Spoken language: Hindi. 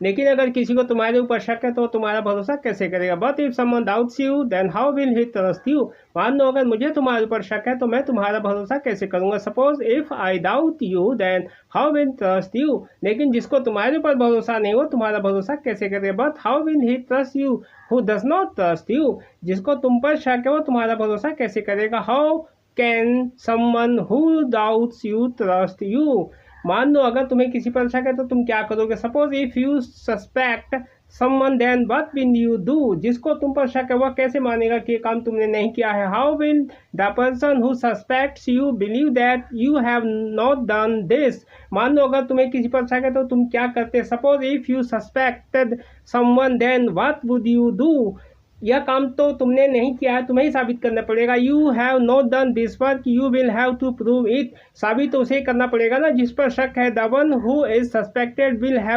लेकिन अगर किसी को तुम्हारे ऊपर शक है तो तुम्हारा भरोसा कैसे करेगा। But if someone doubts you then how will he trust you. मान लो अगर मुझे तुम्हारे ऊपर शक है तो मैं तुम्हारा भरोसा कैसे करूंगा। Suppose if I doubt you then how will trust you. लेकिन जिसको तुम्हारे ऊपर भरोसा नहीं हो तुम्हारा भरोसा कैसे करेगा। But how will he trust you who does not trust you. जिसको तुम पर शक है वो तुम्हारा भरोसा कैसे करेगा। How can someone who doubts you trust you. मान लो अगर तुम्हें किसी पर शक है तो तुम क्या करोगे। Suppose if you suspect someone then what will you do. जिसको तुम पर शक है वह कैसे मानेगा कि ये काम तुमने नहीं किया है। How will the person who suspects you believe that you have not done this. मान लो अगर तुम्हें किसी पर शक है तो तुम क्या करते। Suppose if you suspected someone then what would you do. यह काम तो तुमने नहीं किया है, तुम्हें ही साबित करना पड़ेगा। You have not done this work you will have to prove it. साबित तो उसे करना पड़ेगा ना जिस पर शक है। The one who is suspected will have